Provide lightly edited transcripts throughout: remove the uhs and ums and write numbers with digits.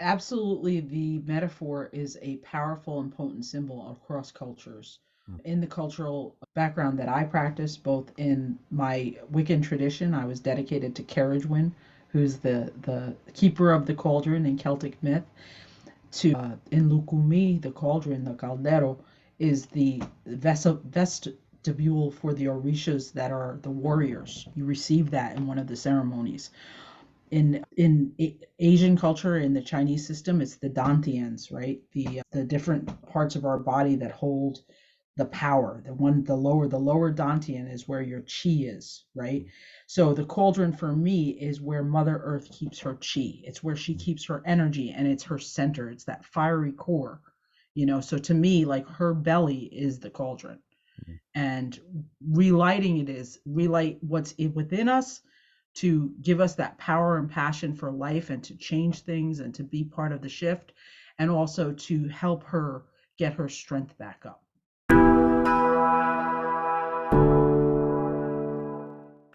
Absolutely, the metaphor is a powerful and potent symbol across cultures. Mm. In the cultural background that I practice, both in my Wiccan tradition, I was dedicated to Carriagewin, who's the keeper of the cauldron in Celtic myth, to in Lukumi, the cauldron, the caldero, is the vestibule for the orishas that are the warriors. You receive that in one of the ceremonies. In Asian culture, in the Chinese system, it's the dantians, right? The different parts of our body that hold the power. The lower dantian is where your chi is, right? So the cauldron for me is where Mother Earth keeps her chi. It's where she keeps her energy, and it's her center. It's that fiery core, So to me, like her belly is the cauldron, Mm. and relighting it is relight what's within us to give us that power and passion for life and to change things and to be part of the shift, and also to help her get her strength back up.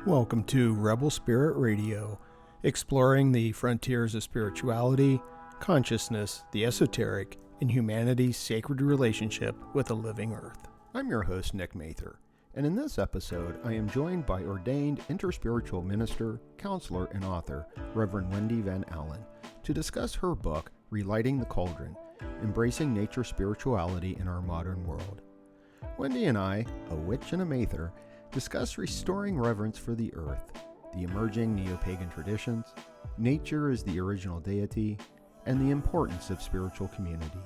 Welcome to Rebel Spirit Radio, exploring the frontiers of spirituality, consciousness, the esoteric, and humanity's sacred relationship with the living earth. I'm your host, Nick Mather, and in this episode, I am joined by ordained interspiritual minister, counselor, and author, Reverend Wendy Van Allen, to discuss her book, Relighting the Cauldron, Embracing Nature Spirituality in Our Modern World. Wendy and I, a witch and a Mather, discuss restoring reverence for the earth, the emerging neo-pagan traditions, nature as the original deity, and the importance of spiritual community.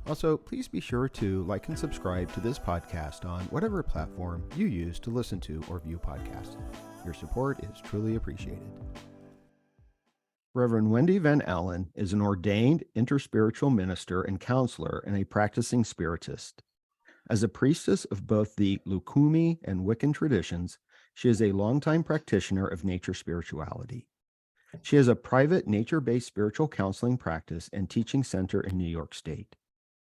Also, please be sure to like and subscribe to this podcast on whatever platform you use to listen to or view podcasts. Your support is truly appreciated. Reverend Wendy Van Allen is an ordained interspiritual minister and counselor and a practicing spiritist. As a priestess of both the Lukumi and Wiccan traditions, she is a longtime practitioner of nature spirituality. She has a private nature-based spiritual counseling practice and teaching center in New York State.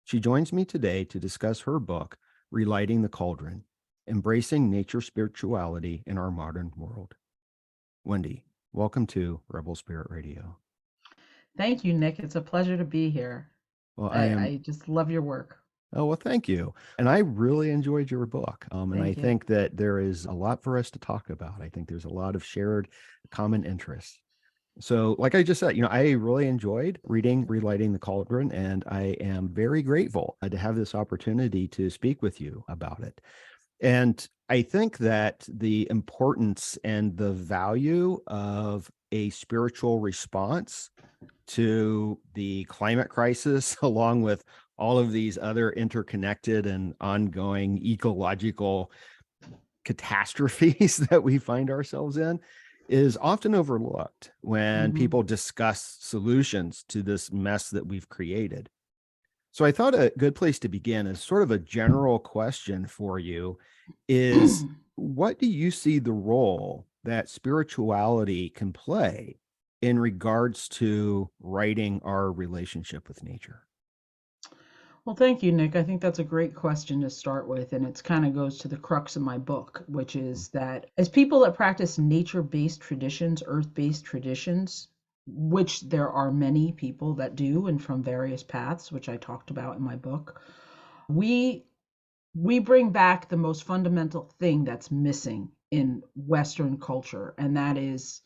She joins me today to discuss her book, Relighting the Cauldron, Embracing Nature Spirituality in Our Modern World. Wendy, welcome to Rebel Spirit Radio. Thank you, Nick. It's a pleasure to be here. Well, I just love your work. Oh, well, thank you. And I really enjoyed your book. And I Thank you. think that there is a lot for us to talk about. I think there's a lot of shared common interests. So, like I just said, I really enjoyed reading Relighting the Cauldron, and I am very grateful to have this opportunity to speak with you about it. And I think that the importance and the value of a spiritual response to the climate crisis, along with all of these other interconnected and ongoing ecological catastrophes that we find ourselves in, is often overlooked when Hmm. people discuss solutions to this mess that we've created. So I thought a good place to begin is sort of a general question for you is, what do you see the role that spirituality can play in regards to writing our relationship with nature? Well, thank you, Nick. I think that's a great question to start with. And it kind of goes to the crux of my book, which is that as people that practice nature based traditions, earth based traditions, which there are many people that do and from various paths, which I talked about in my book, we we bring back the most fundamental thing that's missing in Western culture, and that is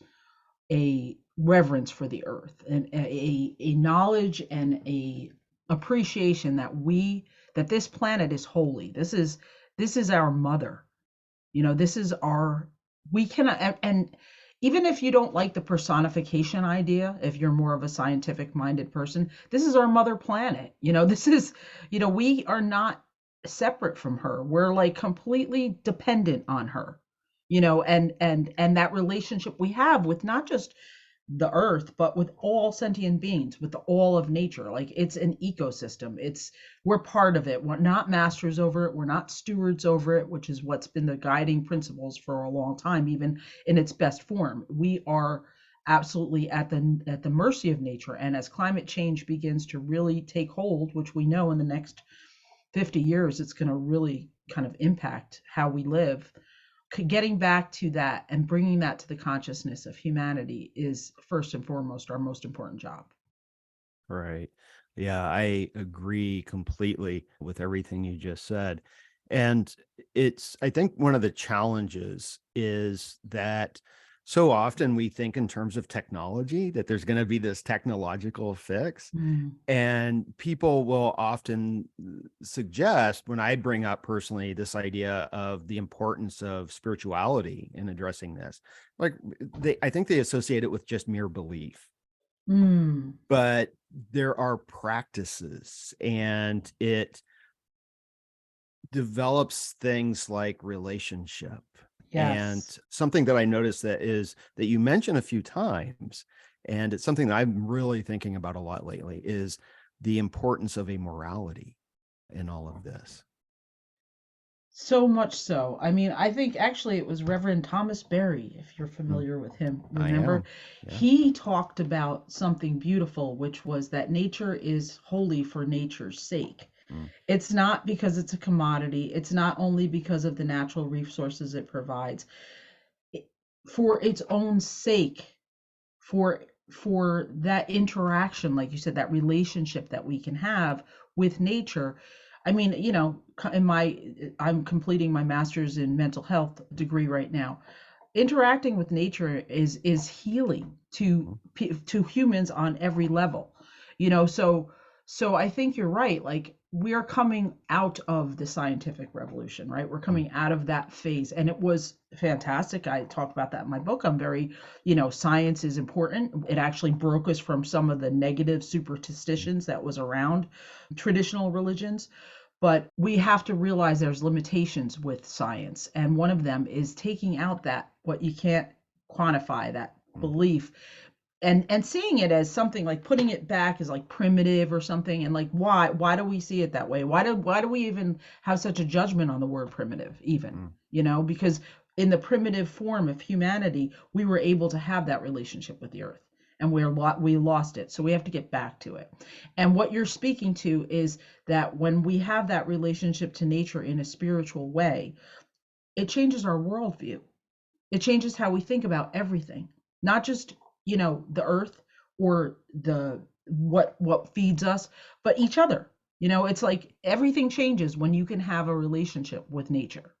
a reverence for the earth and a knowledge and a appreciation that this planet is holy. This is our mother. This is our we cannot and even if you don't like the personification idea, if you're more of a scientific minded person, this is our mother planet. This is, we are not separate from her. We're like completely dependent on her. And that relationship we have with not just the earth, but with all sentient beings, with all of nature. Like it's an ecosystem. We're part of it. We're not masters over it. We're not stewards over it, which is what's been the guiding principles for a long time, even in its best form. We are absolutely at the mercy of nature. And as climate change begins to really take hold, which we know in the next 50 years, it's going to really kind of impact how we live. Getting back to that and bringing that to the consciousness of humanity is first and foremost our most important job. Right. Yeah, I agree completely with everything you just said. And I think one of the challenges is that so often we think in terms of technology, that there's going to be this technological fix. Mm, And people will often suggest, when I bring up personally this idea of the importance of spirituality in addressing this, like I think they associate it with just mere belief, mm, but there are practices, and it develops things like relationship. And yes. something that I noticed that you mentioned a few times, and it's something that I'm really thinking about a lot lately, is the importance of a morality in all of this. So much so. I mean, I think actually it was Reverend Thomas Berry, if you're Mm, familiar with him. I Remember, am. Yeah. he talked about something beautiful, which was that nature is holy for nature's sake. Mm, It's not because it's a commodity, it's not only because of the natural resources it provides. It- For its own sake, for that interaction, like you said, that relationship that we can have with nature. I mean, I'm completing my master's in mental health degree right now. Interacting with nature is healing mm, to humans on every level. So I think you're right. Like, we are coming out of the scientific revolution, right? We're mm, coming out of that phase, and it was fantastic. I talk about that in my book. I'm very, science is important. It actually broke us from some of the negative mm, superstitions that was around traditional religions. But we have to realize there's limitations with science, and one of them is taking out that what you can't quantify, that mm, belief, and seeing it as something, like putting it back as like primitive or something. And like, why do we see it that way? Why do we even have such a judgment on the word primitive, even? mm, Because in the primitive form of humanity, we were able to have that relationship with the earth, and we lost it, so we have to get back to it. And what you're speaking to is that when we have that relationship to nature in a spiritual way, it changes our worldview. It changes how we think about everything, not just, the earth or the what feeds us, but each other. It's like everything changes when you can have a relationship with nature.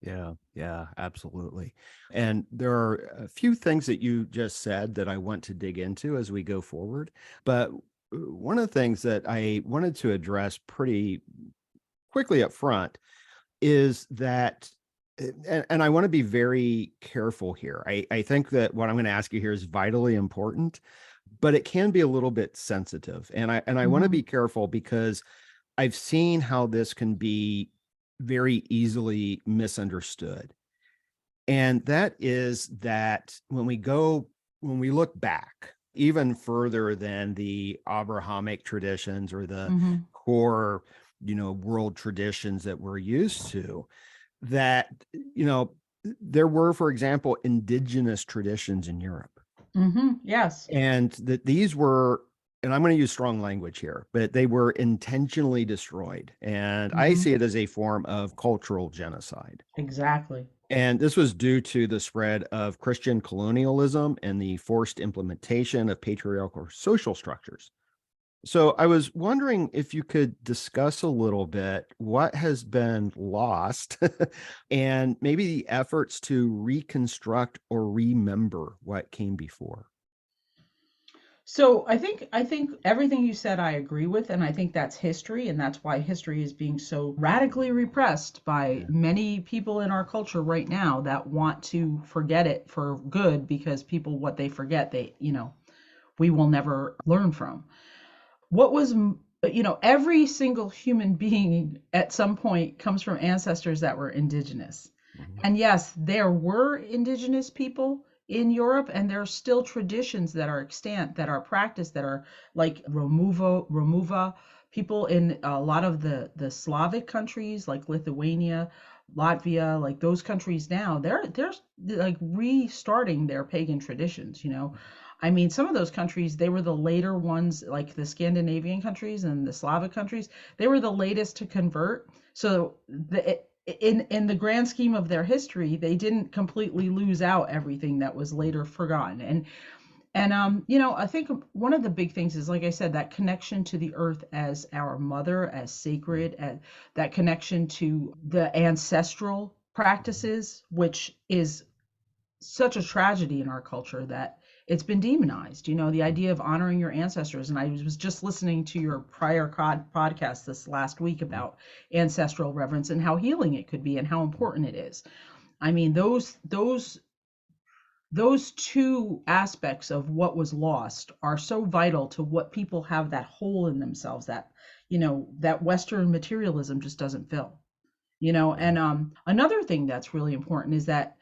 yeah, yeah, absolutely. And there are a few things that you just said that I want to dig into as we go forward. But one of the things that I wanted to address pretty quickly up front is that, and I want to be very careful here. I think that what I'm going to ask you here is vitally important, but it can be a little bit sensitive. And I want to Hmm. be careful because I've seen how this can be very easily misunderstood. And that is that when we look back even further than the Abrahamic traditions or the Hmm. core, world traditions that we're used to, that, there were, for example, indigenous traditions in Europe. Hmm. Yes. And that these were, and I'm going to use strong language here, but they were intentionally destroyed. And I Hmm. see it as a form of cultural genocide. Exactly. And this was due to the spread of Christian colonialism and the forced implementation of patriarchal social structures. So I was wondering if you could discuss a little bit what has been lost and maybe the efforts to reconstruct or remember what came before. So I think everything you said I agree with, and I think that's history, and that's why history is being so radically repressed by Yeah. many people in our culture right now that want to forget it for good, because people, what they forget, we will never learn from. What was every single human being at some point comes from ancestors that were indigenous. Mhm. And yes, there were indigenous people in Europe, and there are still traditions that are extant, that are practiced, that are like Romuva. People in a lot of the Slavic countries like Lithuania, Latvia, like those countries now, they're like restarting their pagan traditions. I mean, some of those countries, they were the later ones, like the Scandinavian countries and the Slavic countries, they were the latest to convert. So in the grand scheme of their history, they didn't completely lose out everything that was later forgotten. And I think one of the big things is, like I said, that connection to the earth as our mother, as sacred, and that connection to the ancestral practices, which is such a tragedy in our culture that it's been demonized. The idea of honoring your ancestors. And I was just listening to your prior podcast this last week about ancestral reverence and how healing it could be and how important it is. I mean, those two aspects of what was lost are so vital to what people have that hole in themselves that that Western materialism just doesn't fill. And another thing that's really important is that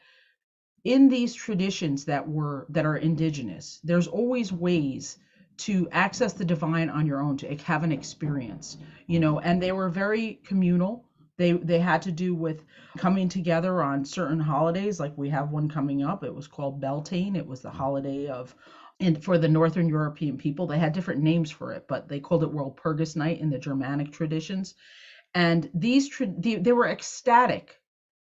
in these traditions that are indigenous, there's always ways to access the divine on your own, to have an experience, and they were very communal. They had to do with coming together on certain holidays. Like, we have one coming up. It was called Beltane. It was the holiday of, and for the Northern European people, they had different names for it, but they called it Walpurgis Night in the Germanic traditions. And they were ecstatic,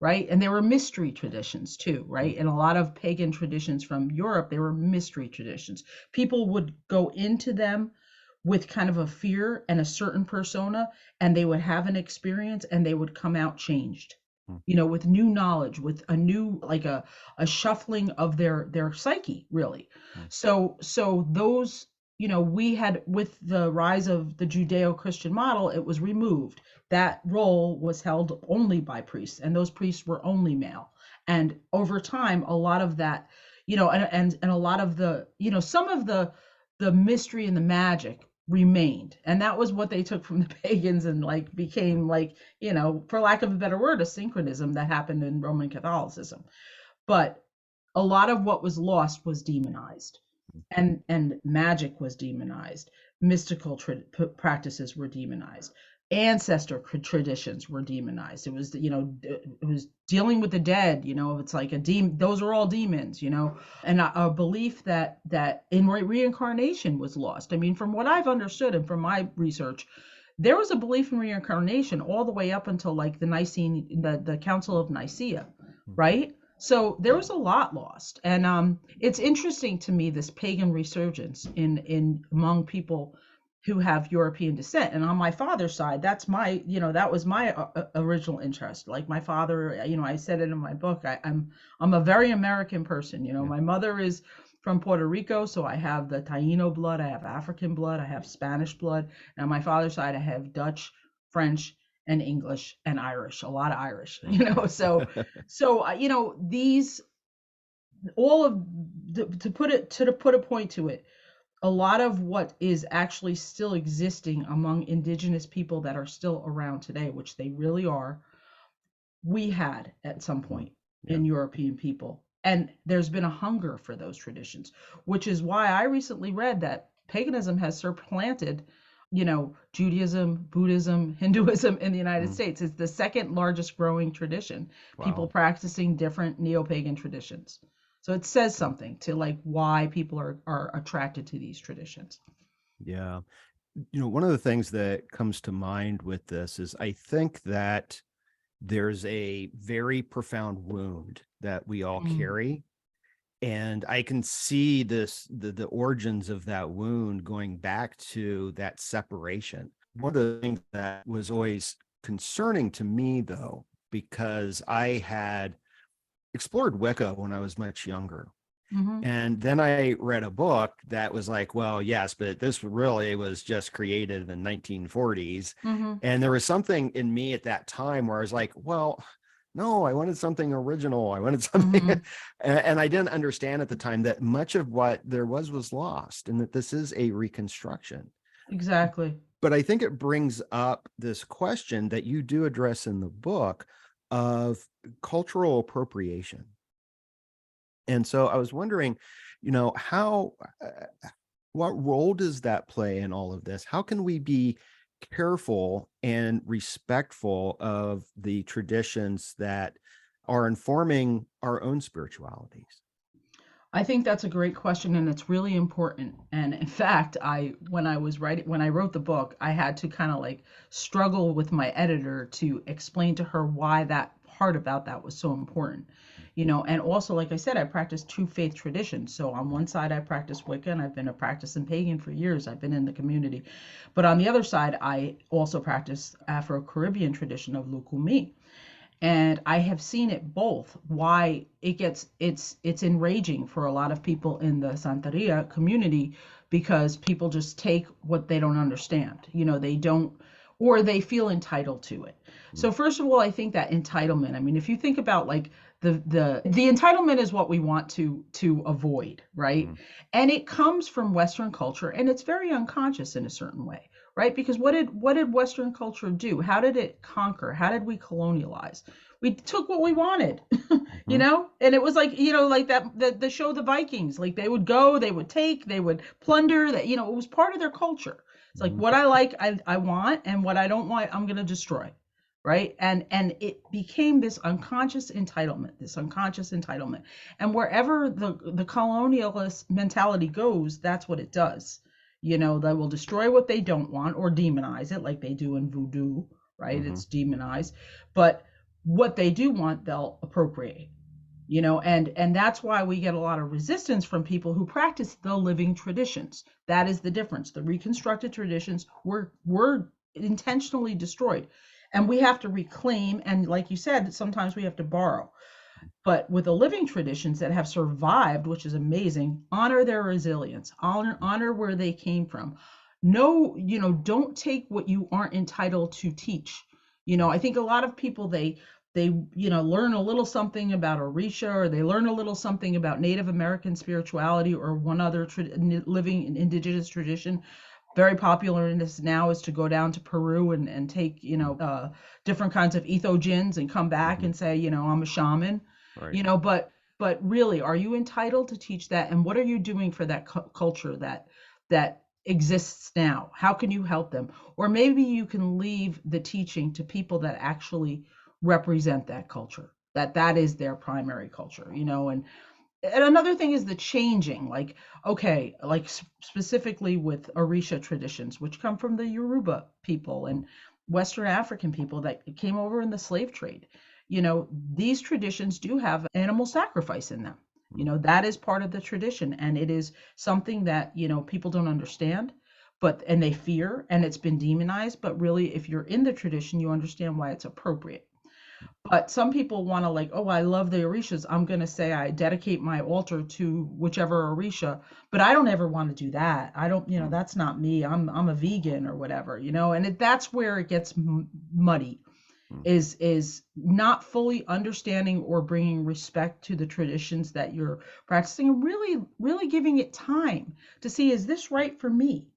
right? And they were mystery traditions too, right? And a lot of pagan traditions from Europe, they were mystery traditions. People would go into them with kind of a fear and a certain persona, and they would have an experience and they would come out changed, with new knowledge, with a new, like a shuffling of their psyche, really. So those, we had, with the rise of the Judeo-Christian model, it was removed. That role was held only by priests, and those priests were only male. And over time, a lot of that, and a lot of the, some of the mystery and the magic remained, and that was what they took from the pagans, and like became, like, for lack of a better word, a synchronism that happened in Roman Catholicism. But a lot of what was lost was demonized, and magic was demonized, mystical practices were demonized, ancestor traditions were demonized. It was, it was dealing with the dead. It's like a demon. Those are all demons. And a belief that in reincarnation was lost. I mean, from what I've understood and from my research, there was a belief in reincarnation all the way up until like the Council of Nicaea, right? So there was a lot lost. And it's interesting to me, this pagan resurgence in among people who have European descent. And on my father's side, that's my, that was my original interest. Like, my father, I said it in my book, I'm a very American person. My mother is from Puerto Rico, so I have the Taino blood, I have African blood, I have Spanish blood. And on my father's side, I have Dutch, French, and English, and Irish, a lot of Irish, so these, all of to put a point to it, a lot of what is actually still existing among indigenous people that are still around today, which they really are, we had at some point in European people. And there's been a hunger for those traditions, which is why I recently read that paganism has supplanted, Judaism, Buddhism, Hinduism in the United States. It's the second largest growing tradition. Wow. People practicing different neo-pagan traditions. So it says something to, like, why people are attracted to these traditions. Yeah. One of the things that comes to mind with this is, I think that there's a very profound wound that we all carry. And I can see the origins of that wound going back to that separation. One of the things that was always concerning to me, though, because I had explored Wicca when I was much younger. And then I read a book that was like, well, yes, but this really was just created in the 1940s. And there was something in me at that time where I was like, well, no, I wanted something original. I wanted something. And I didn't understand at the time that much of what there was lost, and that this is a reconstruction. Exactly. But I think it brings up this question that you do address in the book of cultural appropriation. And so I was wondering, how, what role does that play in all of this? How can we be careful and respectful of the traditions that are informing our own spiritualities? I think that's a great question, and it's really important. And in fact, when I wrote the book, I had to kind of like struggle with my editor to explain to her why that part about that was so important. And also, like I said, I practice two faith traditions. So on one side, I practice Wicca, and I've been a practicing pagan for years. I've been in the community. But on the other side, I also practice Afro-Caribbean tradition of Lukumi. And I have seen it both, why it's enraging for a lot of people in the Santeria community, because people just take what they don't understand. They don't, or they feel entitled to it. So first of all, I think that entitlement, I mean, if you think about like the entitlement is what we want to avoid, right? And it comes from Western culture, and it's very unconscious in a certain way, right? Because what did Western culture do? How did it conquer? How did we colonialize? We took what we wanted, and it was like, like the show The Vikings, like they would go, they would take, they would plunder, that, it was part of their culture. It's like, what I like, I want, and what I don't want, I'm going to destroy. Right. And it became this unconscious entitlement. And wherever the colonialist mentality goes, that's what it does. They will destroy what they don't want or demonize it, like they do in voodoo, right? It's demonized. But what they do want, they'll appropriate. And that's why we get a lot of resistance from people who practice the living traditions. That is the difference. The reconstructed traditions were intentionally destroyed, and we have to reclaim. And like you said, sometimes we have to borrow. But with the living traditions that have survived, which is amazing, honor their resilience, honor where they came from. No, don't take what you aren't entitled to teach. I think a lot of people, they learn a little something about Orisha, or they learn a little something about Native American spirituality, or one other living indigenous tradition. Very popular in this now is to go down to Peru and take different kinds of ethogins and come back and say, I'm a shaman. Right. But really, are you entitled to teach that? And what are you doing for that culture that exists now? How can you help them? Or maybe you can leave the teaching to people that actually represent that culture, that is their primary culture. And another thing is the changing, like, okay, like specifically with Orisha traditions, which come from the Yoruba people and Western African people that came over in the slave trade. These traditions do have animal sacrifice in them. That is part of the tradition, and it is something that, people don't understand, and they fear, and it's been demonized. But really, if you're in the tradition, you understand why it's appropriate. But some people want to, like, oh, I love the Orishas, I'm going to say I dedicate my altar to whichever Orisha, but I don't ever want to do that. I don't, that's not me. I'm a vegan or whatever, and that's where it gets muddy, is not fully understanding or bringing respect to the traditions that you're practicing, and really giving it time to see, is this right for me?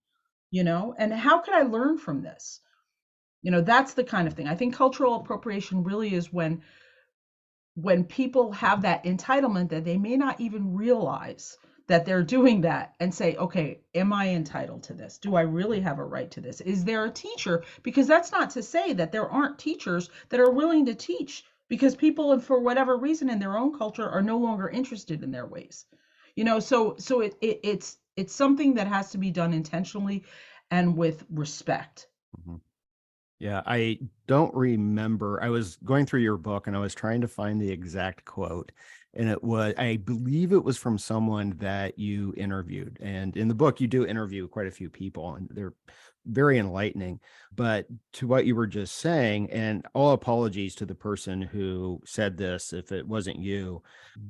And how can I learn from this? That's the kind of thing. I think cultural appropriation really is when people have that entitlement that they may not even realize that they're doing that, and say, okay, am I entitled to this? Do I really have a right to this? Is there a teacher? Because that's not to say that there aren't teachers that are willing to teach, because people, and for whatever reason in their own culture, are no longer interested in their ways. So it's something that has to be done intentionally and with respect. Yeah, I don't remember. I was going through your book and I was trying to find the exact quote. And I believe it was from someone that you interviewed. And in the book, you do interview quite a few people, and they're very enlightening. But to what you were just saying, and all apologies to the person who said this if it wasn't you,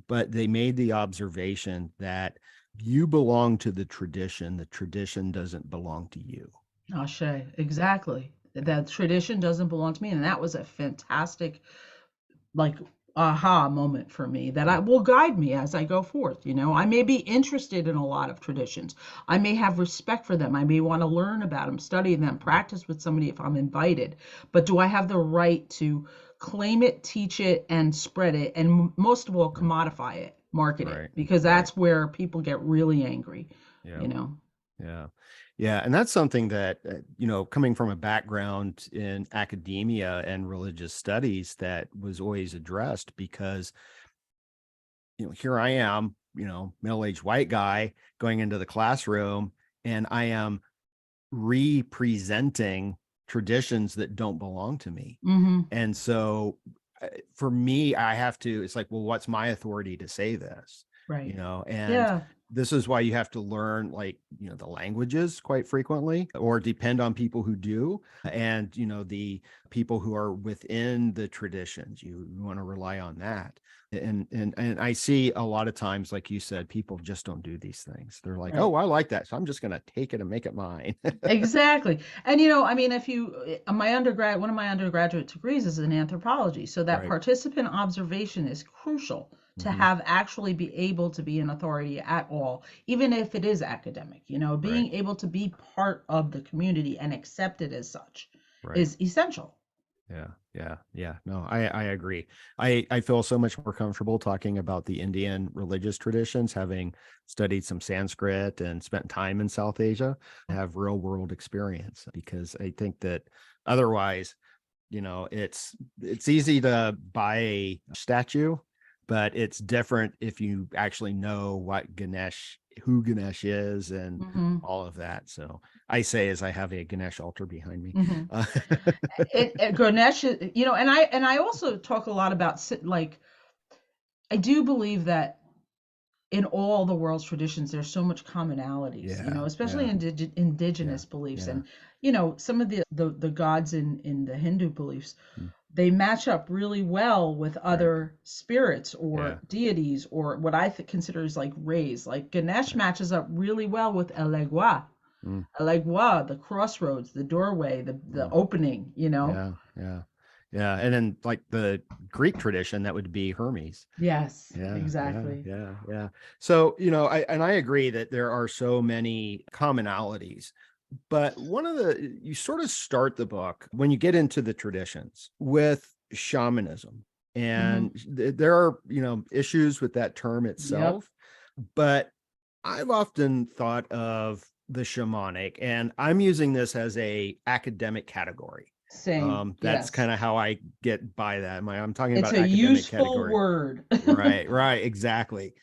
but they made the observation that you belong to the tradition doesn't belong to you. Ashe, exactly. That tradition doesn't belong to me. And that was a fantastic, like, aha moment for me, that I will guide me as I go forth. I may be interested in a lot of traditions. I may have respect for them. I may want to learn about them, study them, practice with somebody if I'm invited. But do I have the right to claim it, teach it, and spread it? And most of all, commodify it, market it, because that's where people get really angry. Yeah. And that's something that, coming from a background in academia and religious studies, that was always addressed, because, here I am, middle-aged white guy going into the classroom, and I am representing traditions that don't belong to me. And so for me, I have to, it's like, well, what's my authority to say this? Right. And Yeah. this is why you have to learn, like, the languages quite frequently, or depend on people who do. And, the people who are within the traditions, you want to rely on that. And I see a lot of times, like you said, people just don't do these things. They're like, Right. oh, I like that, so I'm just going to take it and make it mine. Exactly. And I mean, if you, one of my undergraduate degrees is in anthropology. So that Right. participant observation is crucial to Hmm. have actually be able to be an authority at all, even if it is academic, Right. being able to be part of the community and accepted as such Right. is essential. Yeah, yeah, yeah. No, I agree. I feel so much more comfortable talking about the Indian religious traditions, having studied some Sanskrit and spent time in South Asia, have real world experience, because I think that otherwise, it's easy to buy a statue, but it's different if you actually know who Ganesh is, and Hmm. all of that. So I say, as I have a Ganesh altar behind me. Hmm. Uh, Ganesh, and I also talk a lot about like I do believe that in all the world's traditions, there's so much commonalities, Yeah, especially yeah, in yeah, indigenous beliefs. yeah. And, some of the gods in the Hindu beliefs, Mm, they match up really well with right. other spirits Yeah, or deities, or what I consider is like rays. Like Ganesh yeah. matches up really well with Elegua. Mm, Elegua, the crossroads, the doorway, the mm, opening. yeah, yeah, yeah. And then, like, the Greek tradition, that would be Hermes. Yes, Yeah, yeah, exactly. yeah, yeah. So, I agree that there are so many commonalities, but you sort of start the book when you get into the traditions with shamanism. Hmm. And there are, issues with that term Yep. itself, but I've often thought of the shamanic, and I'm using this as a academic category. Same. That's Yes. kind of how I get by that. I'm talking It's about a academic useful category. word. Right, right, exactly.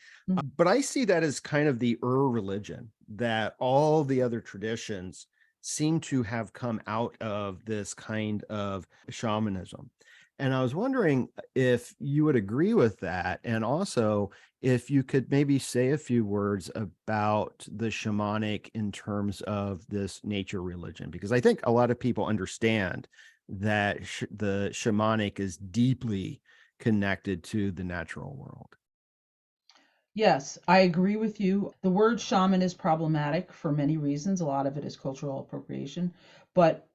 But I see that as kind of the religion, that all the other traditions seem to have come out of this kind of shamanism. And I was wondering if you would agree with that, and also if you could maybe say a few words about the shamanic in terms of this nature religion, because I think a lot of people understand that the shamanic is deeply connected to the natural world. Yes, I agree with you. The word shaman is problematic for many reasons. A lot of it is cultural appropriation, but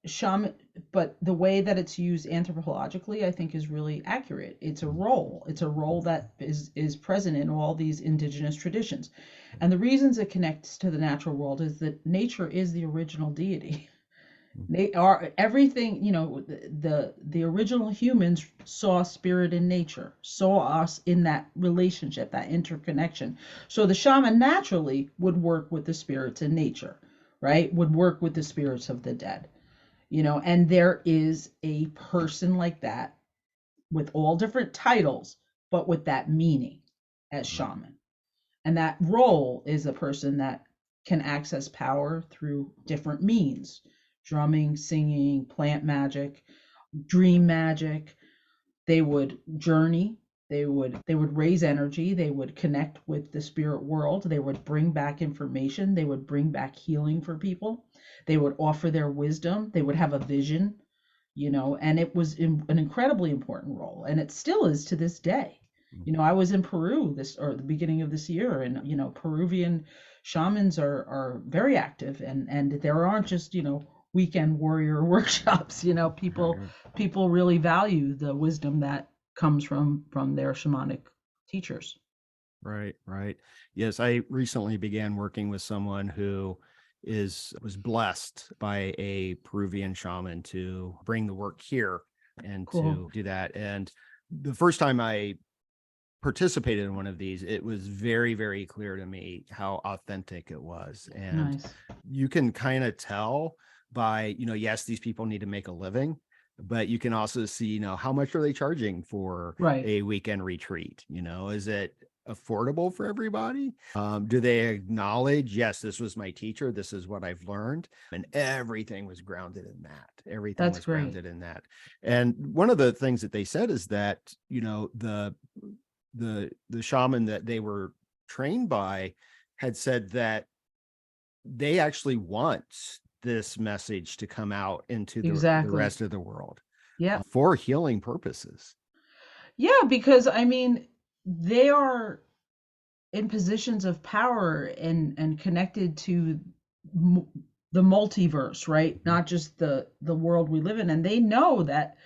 but the way that it's used anthropologically, I think is really accurate. It's a Mm, role. It's a role that is present in all these indigenous traditions. And the reasons it connects to the natural world is that nature is the original deity. mm, They are everything, the original humans saw spirit in nature, saw us in that relationship, that interconnection. So the shaman naturally would work with the spirits in nature, right? Would work with the spirits of the dead, and there is a person like that with all different titles, but with that meaning as mm, shaman. And that role is a person that can access power through different means: drumming, singing, plant magic, dream magic. They would journey. They would raise energy. They would connect with the spirit world. They would bring back information. They would bring back healing for people. They would offer their wisdom. They would have a vision, and it was an incredibly important role, and it still is to this day. mm. I was in Peru this or the beginning of this year, and Peruvian shamans are very active, and there aren't just weekend warrior workshops. Right, People really value the wisdom that comes from their shamanic teachers. right, right. Yes, I recently began working with someone who was blessed by a Peruvian shaman to bring the work here and Cool. to do that. And the first time I participated in one of these, it was very, very clear to me how authentic it was. And Nice. you can kind of tell by, yes, these people need to make a living, but you can also see, how much are they charging for Right. a weekend retreat? Is it affordable for everybody? Do they acknowledge, yes, this was my teacher, this is what I've learned, and everything was grounded in that. Everything That's was great. grounded in that. And one of the things that they said is that, you know, the shaman that they were trained by had said that they actually want this message to come out into the Exactly. rest of the world Yep. for healing purposes. Yeah, because I mean, they are in positions of power and connected to m- the multiverse, right? Mhm. Not just the world we live in, and they know that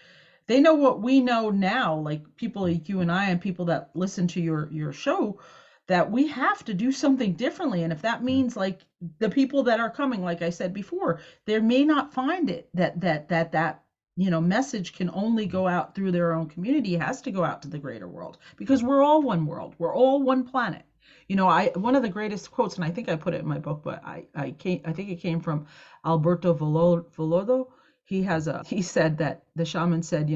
they know what we know now, like people like you and I and people that listen to your show, that we have to do something differently. And if that Yeah. means like the people that are coming, like I said before, they may not find it that message can only go out through their own community. It has to go out to the greater world because we're all one world. We're all one planet. I one of the greatest quotes, and I think I put it in my book, but I think it came from Alberto Volodo. He said that the shaman said,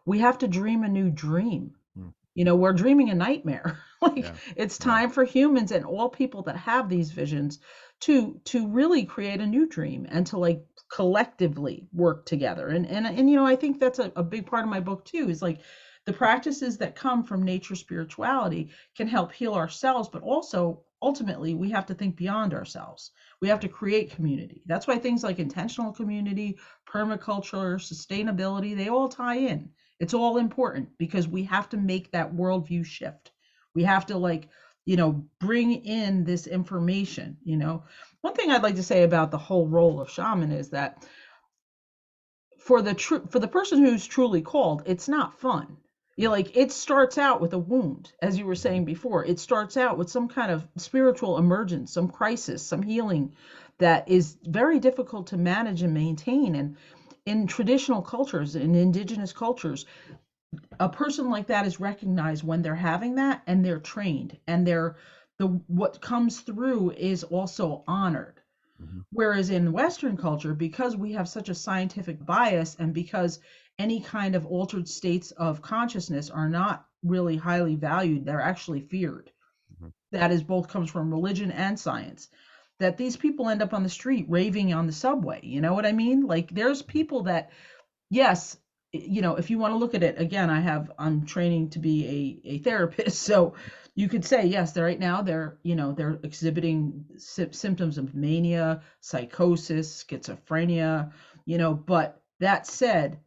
we have to dream a new dream. Mm. We're dreaming a nightmare. Like Yeah. it's Yeah. time for humans and all people that have these visions to really create a new dream and to like collectively work together. And I think that's a big part of my book too, is like the practices that come from nature spirituality can help heal ourselves, but also ultimately we have to think beyond ourselves. We have to create community. That's why things like intentional community, permaculture, sustainability, they all tie in. It's all important because we have to make that worldview shift. We have to bring in this information. One thing I'd like to say about the whole role of shaman is that for the person who's truly called, it's not fun. Like it starts out with a wound, as you were Mhm. saying before. It starts out with some kind of spiritual emergence, some crisis, some healing that is very difficult to manage and maintain. And in traditional cultures, in indigenous cultures, a person like that is recognized when they're having that and they're trained and the what comes through is also honored. Mhm. Whereas in Western culture, because we have such a scientific bias and because any kind of altered states of consciousness are not really highly valued, they're actually feared. Mhm. That is both comes from religion and science. That these people end up on the street raving on the subway. You know what I mean? Like there's people that, yes, if you want to look at it again, I'm training to be a therapist. So you could say, yes, they're right now they're exhibiting symptoms of mania, psychosis, schizophrenia, but that said,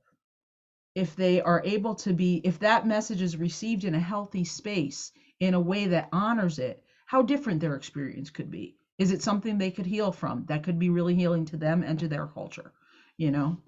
if they are able to be, if that message is received in a healthy space in a way that honors it, how different their experience could be. Is it something they could heal from that could be really healing to them and to their culture, you know?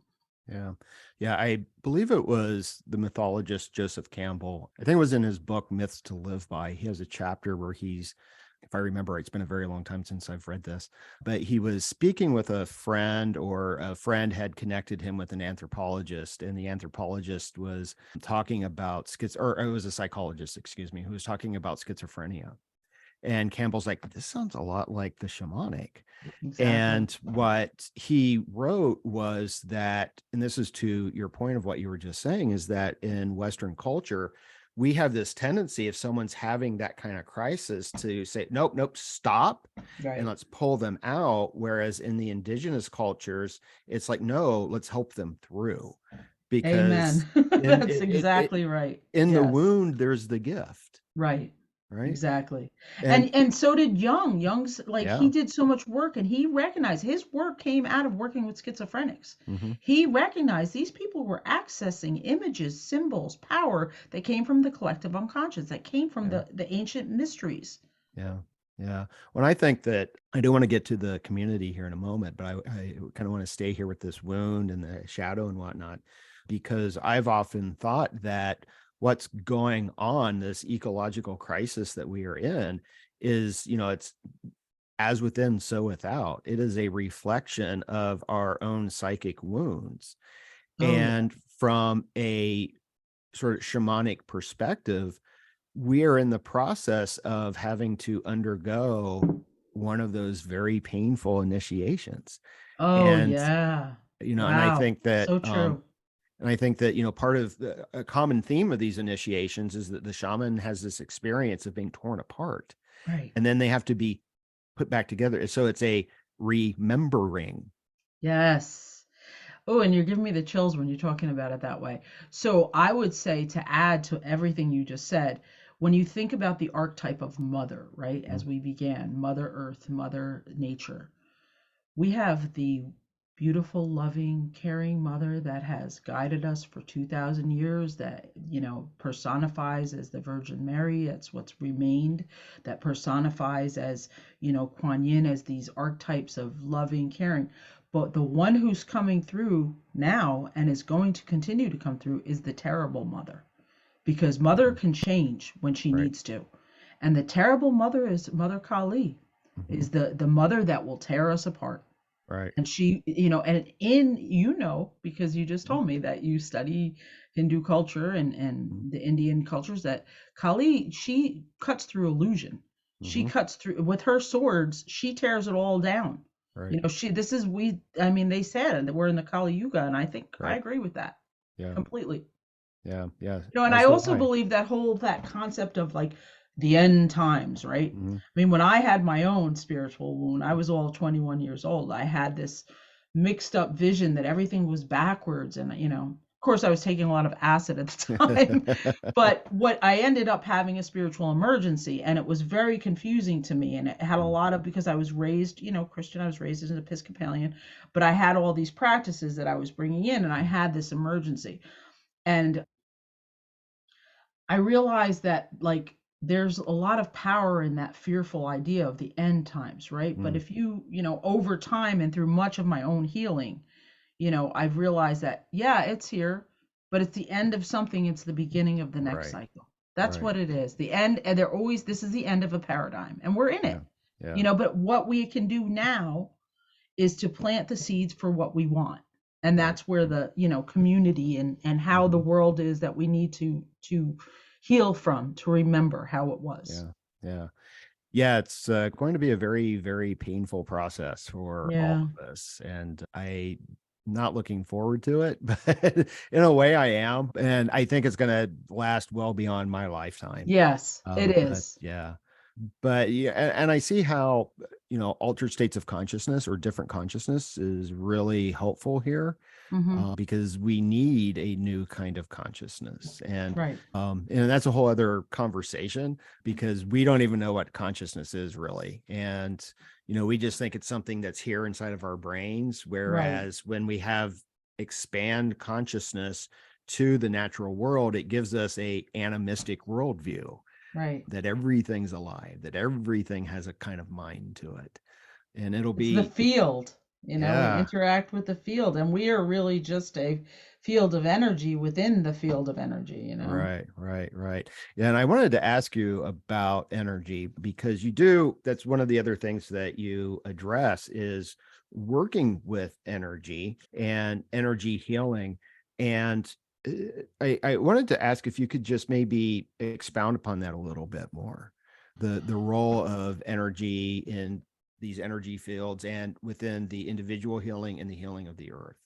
Yeah. Yeah. I believe it was the mythologist Joseph Campbell. I think it was in his book, Myths to Live By. He has a chapter where he's, if I remember, it's been a very long time since I've read this, but he was speaking with a friend, or a friend had connected him with an anthropologist, and the anthropologist was talking about or it was a psychologist, excuse me, who was talking about schizophrenia. And Campbell's like, this sounds a lot like the shamanic. Exactly. And what he wrote was that, and this is to your point of what you were just saying, is that in Western culture, we have this tendency, if someone's having that kind of crisis, to say, nope, nope, stop, and Right. let's pull them out. Whereas in the indigenous cultures, it's like, no, let's help them through. Because Amen. in That's exactly right. in the Yes. wound, there's the gift, Right. right? Exactly. And And so did Jung. Jung's like he yeah. did so much work and he recognized his work came out of working with schizophrenics. Mhm. He recognized these people were accessing images, symbols, power that came from the collective unconscious, that came from Yeah. the ancient mysteries. Yeah. Yeah. When I think that, I do want to get to the community here in a moment, but I kind of want to stay here with this wound and the shadow and whatnot, because I've often thought that what's going on, this ecological crisis that we are in, is, it's as within, so without. It is a reflection of our own psychic wounds. Oh yeah. And from a sort of shamanic perspective, we are in the process of having to undergo one of those very painful initiations. Oh And, yeah. and I Wow. think that, So true. And I think that, part of a common theme of these initiations is that the shaman has this experience of being torn apart, Right. and then they have to be put back together. So it's a remembering. Yes. Oh, and you're giving me the chills when you're talking about it that way. So I would say, to add to everything you just said, when you think about the archetype of mother, right, as we began, Mother Earth, Mother Nature, we have the beautiful, loving, caring mother that has guided us for 2,000 years, that, personifies as the Virgin Mary. That's what's remained, that personifies as, Kuan Yin, as these archetypes of loving, caring. But the one who's coming through now and is going to continue to come through is the terrible mother, because mother can change when she Right. needs to. And the terrible mother is Mother Kali, is the mother that will tear us apart. Right. And she, because you just told me that you study Hindu culture and the Indian cultures, that Kali, she cuts through illusion. She cuts through with her swords, she tears it all down. Right. They said that we're in the Kali Yuga, and I think I Right. agree with that Yeah. completely. Yeah. Yeah. And As I do also I. believe that concept of like the end times, right? Mhm. I mean, when I had my own spiritual wound, I was all 21 years old. I had this mixed up vision that everything was backwards. And, of course, I was taking a lot of acid at the time. But what I ended up having a spiritual emergency, and it was very confusing to me. And it had a lot of, because I was raised, Christian, I was raised as an Episcopalian, but I had all these practices that I was bringing in, and I had this emergency. And I realized that, like, there's a lot of power in that fearful idea of the end times, right? But if over time and through much of my own healing, I've realized that, yeah, it's here, but it's the end of something. It's the beginning of the next Right. cycle. That's Right. what it is. The end, and this is the end of a paradigm, and we're in it, Yeah. but what we can do now is to plant the seeds for what we want. And Right. that's where the, community and how the world is that we need to heal from, to remember how it was. Yeah. Yeah. Yeah, it's going to be a very, very painful process for all Yeah. of us. And I not looking forward to it, but in a way I am. And I think it's going to last well beyond my lifetime. Yes, it But is. yeah, but yeah, and I see how, altered states of consciousness or different consciousness is really helpful here. Mm-hmm. Because we need a new kind of consciousness, Right. and that's a whole other conversation, because we don't even know what consciousness is really, and we just think it's something that's here inside of our brains, Right. whereas when we have expand consciousness to the natural world, it gives us a animistic worldview, Right. that everything's alive, that everything has a kind of mind to it, and it'll It's the be field, we yeah. interact with the field, and we are really just a field of energy within the field of energy. Right, right, right. Yeah, and I wanted to ask you about energy, because you do, that's one of the other things that you address is working with energy and energy healing. And I wanted to ask if you could just maybe expound upon that a little bit more. The role of energy in these energy fields and within the individual healing and the healing of the earth.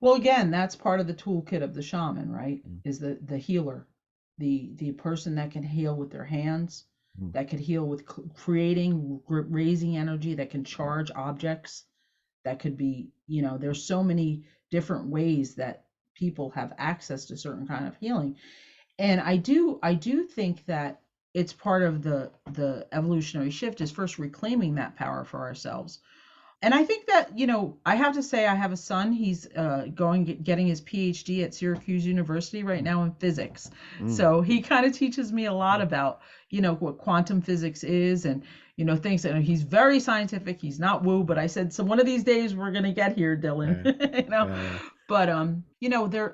Well, again, that's part of the toolkit of the shaman, right? Mm, Is the healer, the person that can heal with their hands, mm, that could heal with creating, raising energy, that can charge objects, that could be, there's so many different ways that people have access to certain kind of healing. And I do think that it's part of the evolutionary shift, is first reclaiming that power for ourselves. And I think that, I have to say, I have a son. He's getting his PhD at Syracuse University right now in physics. mm, So he kind of teaches me a lot about, what quantum physics is, and, things. And he's very scientific. He's not woo, but I said, so one of these days we're going to get here, Dylan. yeah, you know, yeah,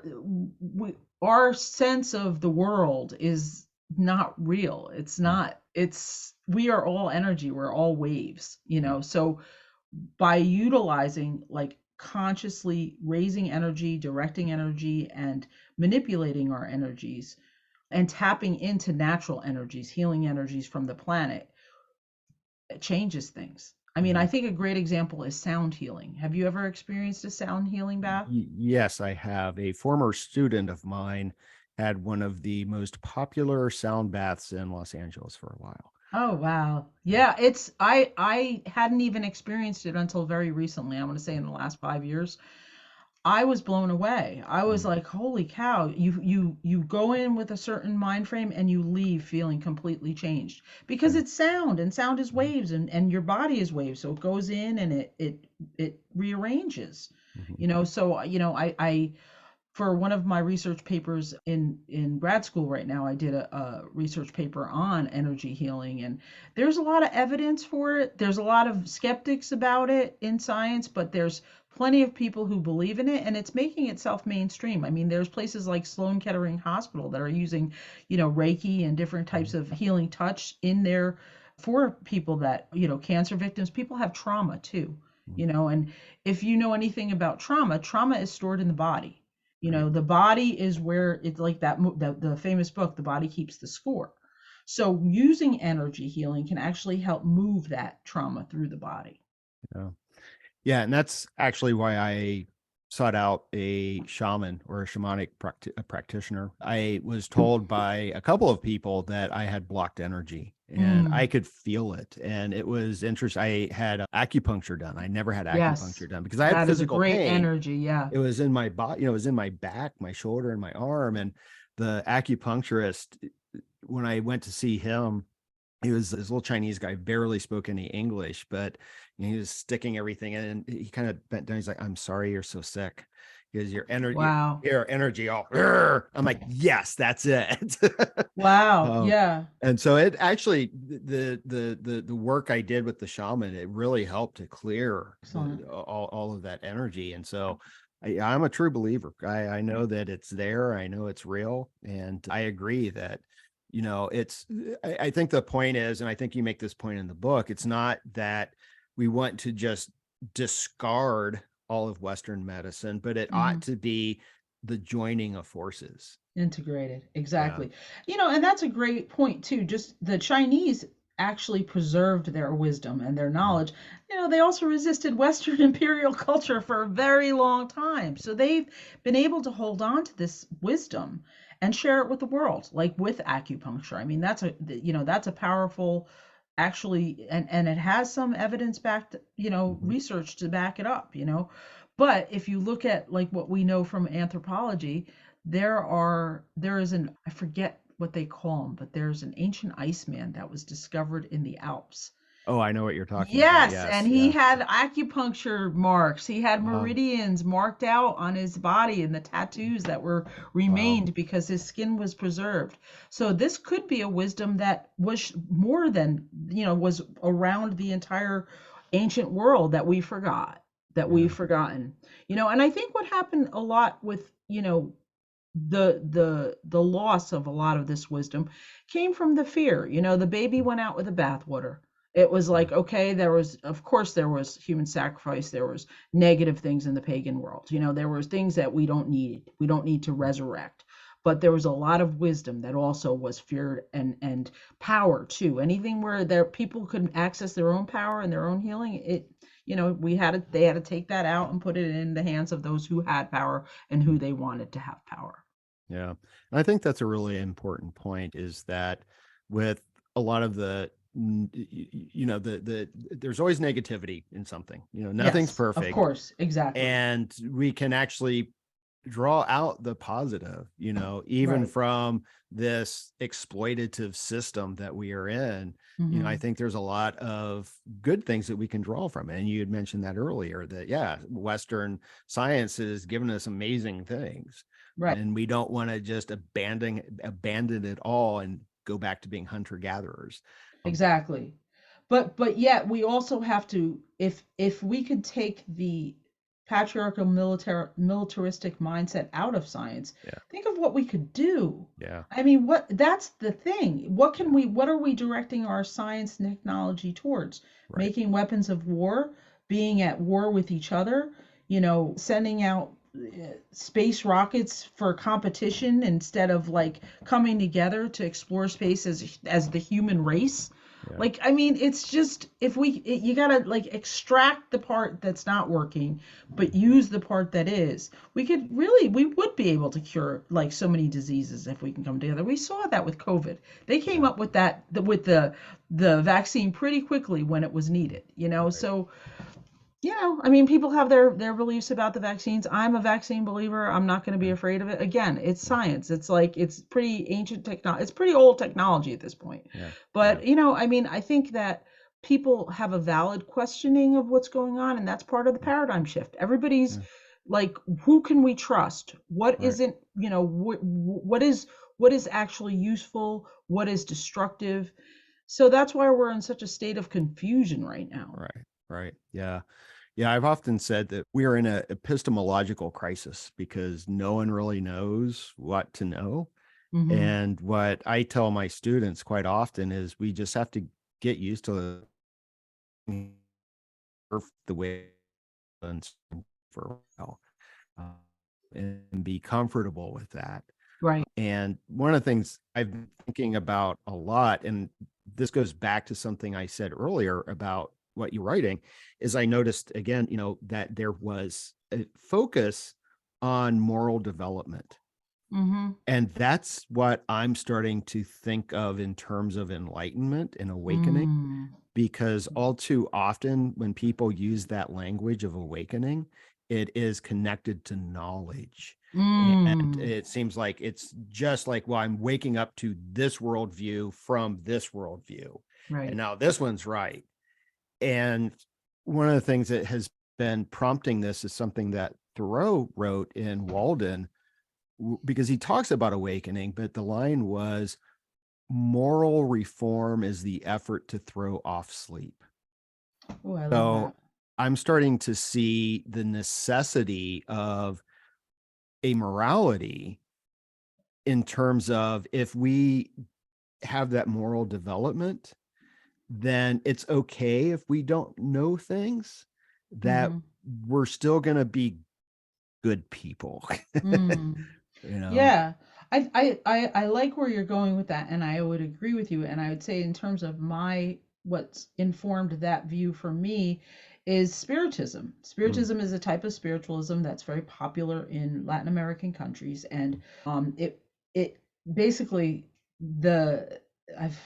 but our sense of the world is not real. It's mm, not. We are all energy. We're all waves. So by utilizing, like, consciously raising energy, directing energy, and manipulating our energies, and tapping into natural energies, healing energies from the planet, it changes things. I mean, I think a great example is sound healing. Have you ever experienced a sound healing bath? Yes, I have. A former student of mine had one of the most popular sound baths in Los Angeles for a while. Oh wow. Yeah, it's I hadn't even experienced it until very recently. I want to say in the last 5 years. I was blown away. I was Mm, like, holy cow, you go in with a certain mind frame and you leave feeling completely changed because yeah. it's sound and sound is Mhm, waves and your body is waves. So it goes in and it rearranges. mhm, So I for one of my research papers in grad school right now, I did a research paper on energy healing, and there's a lot of evidence for it. There's a lot of skeptics about it in science, but there's plenty of people who believe in it, and it's making itself mainstream. I mean, there's places like Sloan Kettering Hospital that are using, Reiki and different types mhm, of healing touch in there for people that, cancer victims. People have trauma too, mhm. and if you know anything about trauma, trauma is stored in the body. Right. The body is where it's like the famous book, The Body Keeps the Score. So using energy healing can actually help move that trauma through the body. Yeah. Yeah, and that's actually why I sought out a shaman or a shamanic practitioner. I was told by a couple of people that I had blocked energy and I Mm, could feel it. And it was interesting. I had acupuncture done. I never had yes, acupuncture done because I had that is a physical great pain. energy. Yeah. It was in my body, it was in my back, my shoulder, and my arm. And the acupuncturist, when I went to see him, he was this little Chinese guy, barely spoke any English, but he was sticking everything in. And he kind of bent down. He's like, "I'm sorry, you're so sick because your energy, Wow. your energy all." "Rrr." I'm like, "Yes, that's it." Wow. um, Yeah. and so it actually the work I did with the shaman, it really helped to clear Excellent. all of that energy. And so I'm a true believer. I know that it's there. I know it's real, and I agree that it's I think the point is, and I think you make this point in the book, it's not that we want to just discard all of Western medicine, but it ought Hmm. to be the joining of forces. Integrated, Yeah. exactly. And that's a great point too. Just the Chinese actually preserved their wisdom and their Mhm. knowledge. They also resisted Western imperial culture for a very long time. So they've been able to hold on to this wisdom and share it with the world, like with acupuncture. I mean, that's a powerful actually, and it has some evidence backed, Mhm. research to back it up. But if you look at like what we know from anthropology, there is an, I forget what they call him, but there's an ancient iceman that was discovered in the Alps. Oh, I know what you're talking about. Yes, and Yes. he Yeah. had acupuncture marks. He had Wow. meridians marked out on his body and the tattoos that were Wow. remained because his skin was preserved. So this could be a wisdom that was more than, was around the entire ancient world that we forgot, that Yeah. we've forgotten. And I think what happened a lot with, the loss of a lot of this wisdom came from the fear. The baby went out with the bathwater. It was Yeah. like, okay, there was human sacrifice, there was negative things in the pagan world. There was things that we don't need to resurrect, but there was a lot of wisdom that also was feared, and power too. Anything where there people could access their own power and their own healing, they had to take that out and put it in the hands of those who had power and who they wanted to have power. Yeah. And I think that's a really important point is that with a lot of the there's always negativity in something. Nothing's Yes, of perfect, course, exactly. and we can actually draw out the positive, even Right. from this exploitative system that we are in. I Hmm. think there's a lot of good things that we can draw from it. And you had mentioned that earlier that, yeah, Western science has given us amazing things. Right. And we don't want to just abandon it all and go back to being hunter gatherers. Exactly. But yet we also have to, if we could take the patriarchal militaristic mindset out of science, Yeah. think of what we could do. Yeah. I mean, that's the thing. Yeah. What are we directing our science and technology towards? Right. Making weapons of war, being at war with each other, sending out space rockets for competition instead of like coming together to explore space as the human race. Yeah. Like, I mean, it's just you gotta like extract the part that's not working, but use the part that is. We would be able to cure like so many diseases if we can come together. We saw that with COVID. They came Yeah. up with with the vaccine pretty quickly when it was needed, you know? Right. So, I mean, people have their beliefs about the vaccines. I'm a vaccine believer. I'm not going to be Yeah. afraid of it. Again, it's Yeah. science. It's like it's pretty ancient technology. It's pretty old technology at this point. Yeah. Yeah. But, I mean, I think that people have a valid questioning of what's going on, and that's part of the paradigm shift. Everybody's Yeah. like, who can we trust? What Right. isn't, what is actually useful? What is destructive? So that's why we're in such a state of confusion right now. Right. Right. Yeah. Yeah. I've often said that we are in an epistemological crisis because no one really knows what to know. Hmm. And what I tell my students quite often is we just have to get used to the way it's for a while, uh, and be comfortable with that. Right. And one of the things I've been thinking about a lot, and this goes back to something I said earlier about what you're writing, is I noticed again, that there was a focus on moral development. Hmm. And that's what I'm starting to think of in terms of enlightenment and awakening, Mm. because all too often when people use that language of awakening, it is connected to knowledge. And Mm. it seems like it's just like, well, I'm waking up to this worldview from this worldview. And Right. now this one's right. And one of the things that has been prompting this is something that Thoreau wrote in Walden, because he talks about awakening, but the line was, moral reform is the effort to throw off sleep. Oh, I love So that. I'm starting to see the necessity of a morality in terms of, if we have that moral development, then it's okay if we don't know things, that Hmm. we're still going to be good people. Mm. you know Yeah. I like where you're going with that, and I would agree with you. And I would say, in terms of what's informed that view for me is Spiritism. Mm, Spiritism is a type of spiritualism that's very popular in Latin American countries, and it basically the I've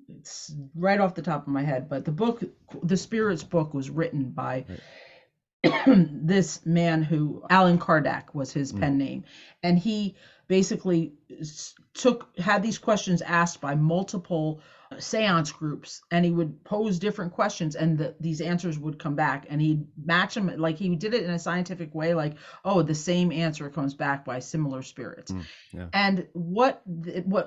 it's right off the top of my head, but the Spirit's book, was written by right. this man who Alan Kardec was his Mm, pen name, and he basically had these questions asked by multiple seance groups, and he would pose different questions, and these answers would come back, and he'd match them. Like, he did it in a scientific way, like, oh, the same answer comes back by similar spirits. yeah. And what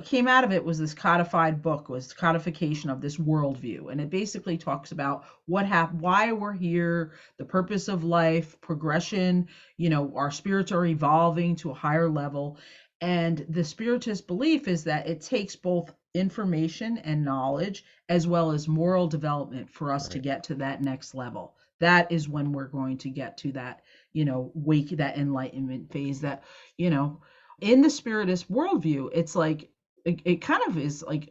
came out of it was this codified book, was codification of this worldview, and it basically talks about what happened, why we're here, the purpose of life, progression. Our spirits are evolving to a higher level, and the Spiritist belief is that it takes both information and knowledge as well as moral development for us to Right. get to that next level. That is when we're going to get to that, that enlightenment phase. That, you know in the Spiritist worldview, it's like it kind of is like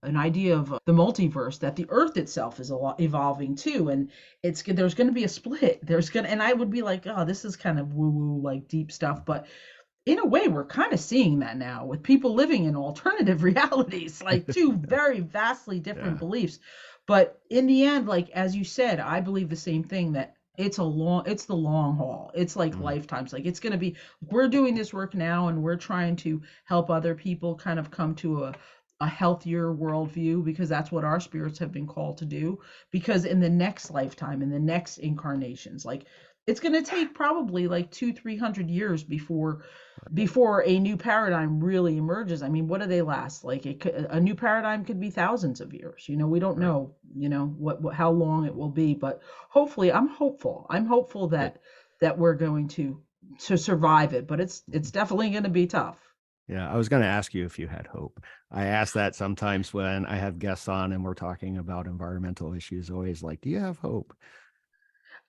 an idea of the multiverse, that the earth itself is evolving too, and there's going to be a split. And I would be like, oh, this is kind of woo woo, like deep stuff, but in a way we're kind of seeing that now with people living in alternative realities, like two very vastly different Yeah. beliefs. But in the end, like, as you said, I believe the same thing, that it's the long haul. It's like Mm, lifetimes. Like, it's going to be, we're doing this work now, and we're trying to help other people kind of come to a healthier worldview, because that's what our spirits have been called to do. Because in the next lifetime, in the next incarnations, like, it's going to take probably like 200-300 years before a new paradigm really emerges. I mean, what do they last? Like, a new paradigm could be thousands of years. We don't right. know, what how long it will be, but hopefully, I'm hopeful. I'm hopeful Good. that we're going to survive it, but it's definitely going to be tough. Yeah, I was going to ask you if you had hope. I ask that sometimes when I have guests on and we're talking about environmental issues, always like, do you have hope?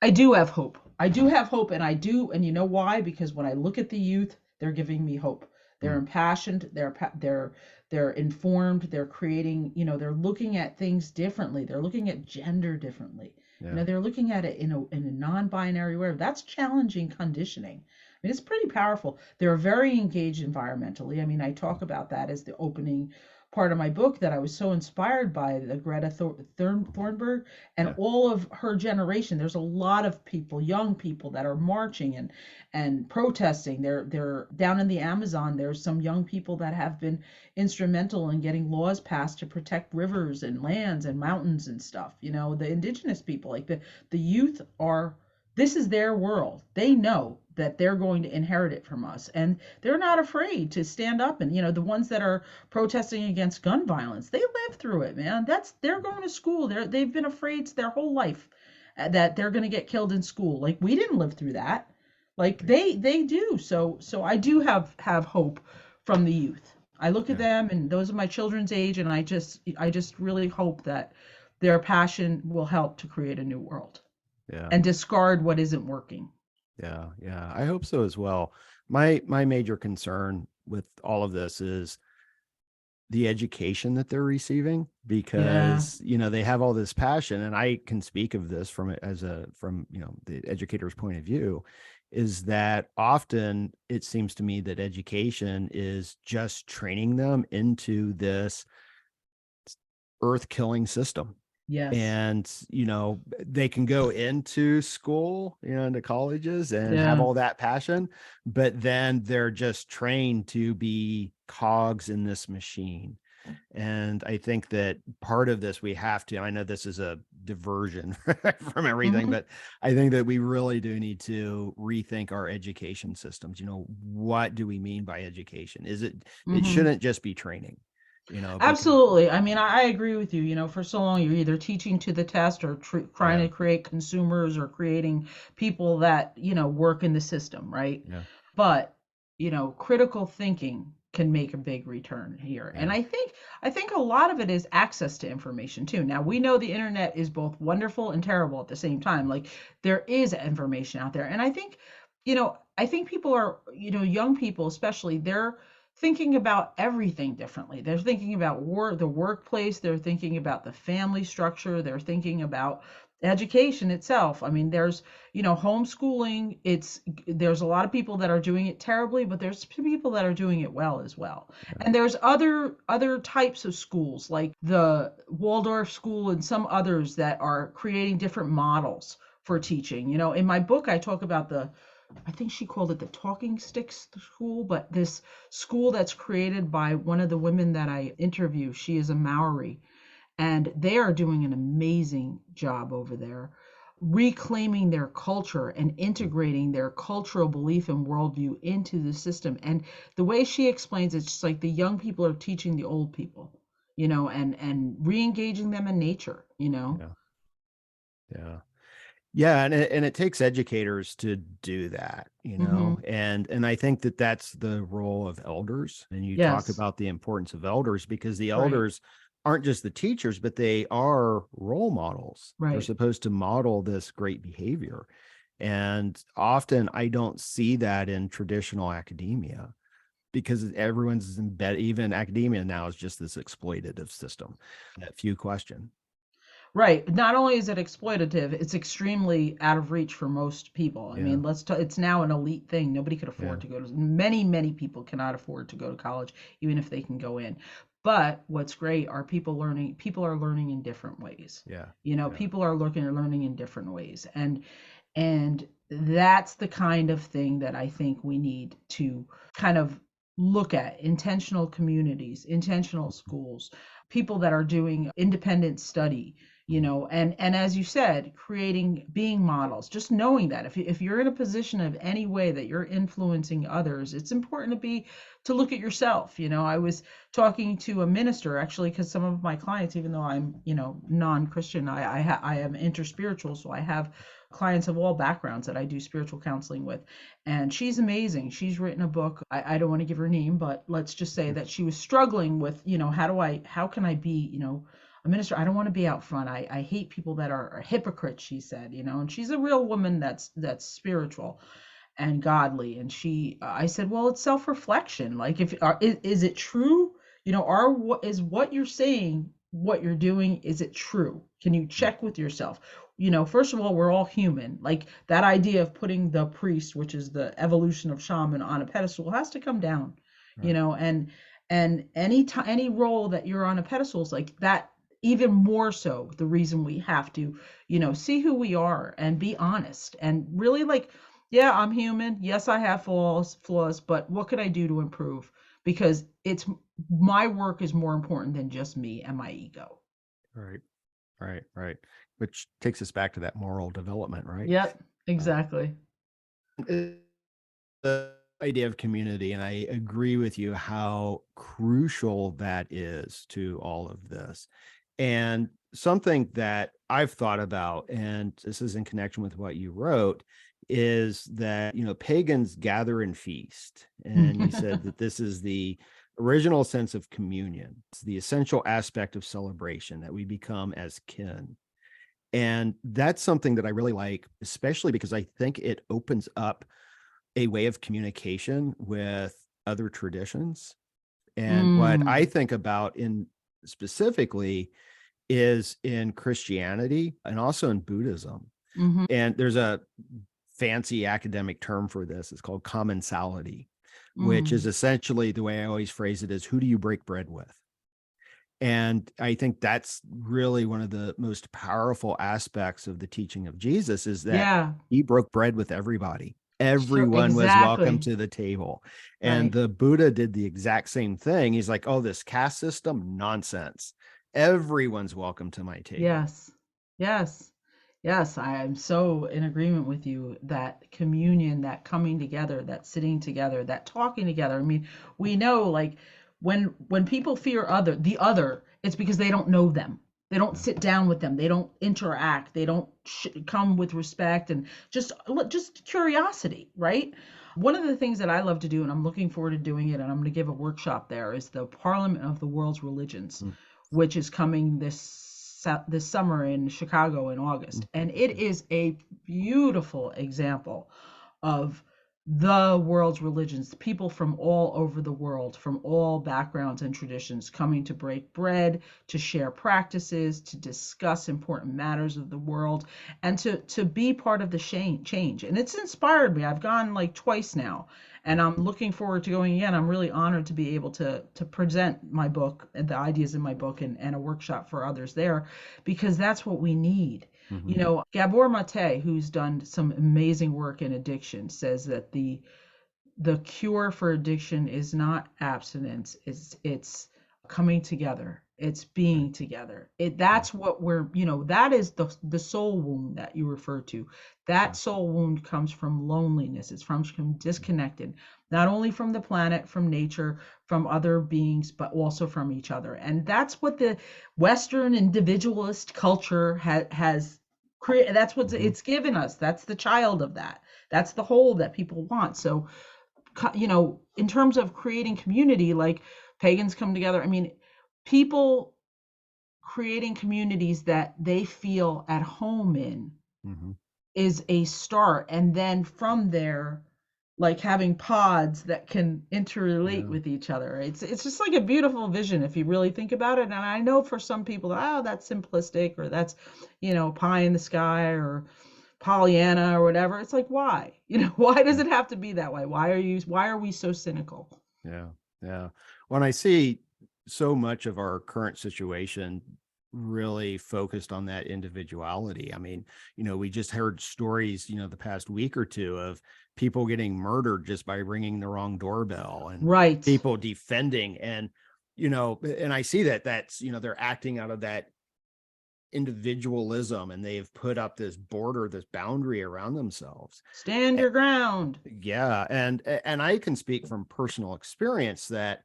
I do have hope. I do have hope, and I do, and you know why? Because when I look at the youth, they're giving me hope. They're Mm. impassioned, they're informed, they're creating, they're looking at things differently. They're looking at gender differently. Yeah. They're looking at it in a non-binary way. That's challenging conditioning. I mean, it's pretty powerful. They're very engaged environmentally. I mean, I talk about that as the opening part of my book, that I was so inspired by the Greta Thunberg and Yeah. all of her generation. There's a lot of people, young people, that are marching and protesting. They're down in the Amazon. There's some young people that have been instrumental in getting laws passed to protect rivers and lands and mountains and stuff. The indigenous people, like the youth, are, this is their world. They know that they're going to inherit it from us, and they're not afraid to stand up. And the ones that are protesting against gun violence, they live through it, man. They're going to school. They've been afraid their whole life that they're going to get killed in school. Like, we didn't live through that. Like, they do. So I do have hope from the youth. I look at Yeah. them, and those are my children's age, and I just really hope that their passion will help to create a new world Yeah. and discard what isn't working. Yeah. Yeah. I hope so as well. My major concern with all of this is the education that they're receiving, Yeah. because they have all this passion, and I can speak of this from the educator's point of view, is that often it seems to me that education is just training them into this earth killing system. Yes. And they can go into school, into colleges, and have Yeah. all that passion, but then they're just trained to be cogs in this machine. And I think that part of this, we have to, I know this is a diversion from everything, Mhm. but I think that we really do need to rethink our education systems. What do we mean by education? It Mhm. shouldn't just be training, because Absolutely. I mean, I agree with you. For so long, you're either teaching to the test or trying yeah, to create consumers or creating people that, work in the system, right? yeah, But, critical thinking can make a big return here. And yeah, I think a lot of it is access to information too. Now, we know the internet is both wonderful and terrible at the same time. Like, there is information out there. And I think people are, young people especially, they're thinking about everything differently. They're thinking about the workplace, they're thinking about the family structure, they're thinking about education itself. I mean, there's, homeschooling, there's a lot of people that are doing it terribly, but there's people that are doing it well as well. yeah, And there's other types of schools, like the Waldorf school and some others, that are creating different models for teaching. In my book, I talk about I think she called it the talking sticks school, but this school that's created by one of the women that I interview. She is a Maori, and they are doing an amazing job over there, reclaiming their culture and integrating their cultural belief and worldview into the system. And the way she explains it, it's just like the young people are teaching the old people, and re-engaging them in nature. yeah, yeah. Yeah, and it takes educators to do that, Mm-hmm. and I think that that's the role of elders. And you talk Yes. about the importance of elders, because the Right. elders aren't just the teachers, but they are role models. They're Right. supposed to model this great behavior. And often I don't see that in traditional academia, because everyone's embedded. Even academia now is just this exploitative system that few question. Right. Not only is it exploitative, it's extremely out of reach for most people. I Yeah, mean, it's now an elite thing. Nobody could yeah, afford to go to, many people cannot afford to go to college, even if they can go in. But what's great are people are learning in different ways. yeah, yeah, People are looking and learning in different ways. And that's the kind of thing that I think we need to kind of look at: intentional communities, intentional schools, people that are doing independent study, mm, and as you said, creating being models. Just knowing that if you're in a position of any way that you're influencing others, it's important to look at yourself. I was talking to a minister, actually, because some of my clients, even though I'm non-Christian, I am interspiritual, so I have clients of all backgrounds that I do spiritual counseling with. And she's amazing. She's written a book. I don't want to give her name, but let's just say that she was struggling with, how can I be, a minister? I don't want to be out front. I hate people that are hypocrites, she said, and she's a real woman that's spiritual. and godly. And I said, well, it's self-reflection. Like, if is it true? What you're saying, what you're doing, is it true? Can you check with yourself? First of all, we're all human. Like, that idea of putting the priest, which is the evolution of shaman, on a pedestal has to come down. Right. And any role that you're on a pedestal is like that. Even more so, the reason we have to, see who we are and be honest and really, like, yeah, I'm human. Yes, I have flaws, but what could I do to improve? Because it's my work is more important than just me and my ego. Right. Right. Right. Which takes us back to that moral development, right? Yep, exactly. The idea of community, and I agree with you how crucial that is to all of this. And something that I've thought about, and this is in connection with what you wrote, is that, pagans gather and feast. And you said that this is the original sense of communion. It's the essential aspect of celebration, that we become as kin. And that's something that I really like, especially because I think it opens up a way of communication with other traditions. And what I think about in specifically is in Christianity and also in Buddhism. Mm-hmm. And there's a fancy academic term for this. It's called commensality, which is essentially, the way I always phrase it is, who do you break bread with? And I think that's really one of the most powerful aspects of the teaching of Jesus, is that he broke bread with everybody. Everyone was welcome to the table. And the Buddha did the exact same thing. He's like, oh, this caste system, nonsense. Everyone's welcome to my table. Yes, I am so in agreement with you. That communion, that coming together, that sitting together, that talking together. I mean, we know, like, when people fear the other, it's because they don't know them. They don't sit down with them. They don't interact. They don't come with respect and just curiosity, right? One of the things that I love to do, and I'm looking forward to doing it, and I'm going to give a workshop there, is the Parliament of the World's Religions, which is coming this summer in Chicago in August. And it is a beautiful example of the world's religions, people from all over the world, from all backgrounds and traditions, coming to break bread, to share practices, to discuss important matters of the world, and to be part of the change. And it's inspired me. I've gone like twice now, and I'm looking forward to going again. I'm really honored to be able to present my book and the ideas in my book, and a workshop for others there, because that's what we need. Gabor Mate, who's done some amazing work in addiction, says that the cure for addiction is not abstinence, it's coming together, it's being together. That's what that is the soul wound that you refer to. That soul wound comes from loneliness. It's from disconnected, not only from the planet, from nature, from other beings, but also from each other. And that's what the Western individualist culture has created. That's what it's given us. That's the child of that. That's the whole that people want. So, in terms of creating community, like, pagans come together. I mean, people creating communities that they feel at home in is a start. And then from there, like, having pods that can interrelate with each other. It's just like a beautiful vision if you really think about it. And I know for some people, that's simplistic, or that's, pie in the sky, or Pollyanna, or whatever. It's like, why? Why does it have to be that way? Why are we so cynical? Yeah. When I see so much of our current situation really focused on that individuality. I mean, we just heard stories, the past week or two, of people getting murdered just by ringing the wrong doorbell, and people defending. And, and I see that's, they're acting out of that individualism, and they've put up this border, this boundary around themselves. Stand your ground. Yeah. And I can speak from personal experience that,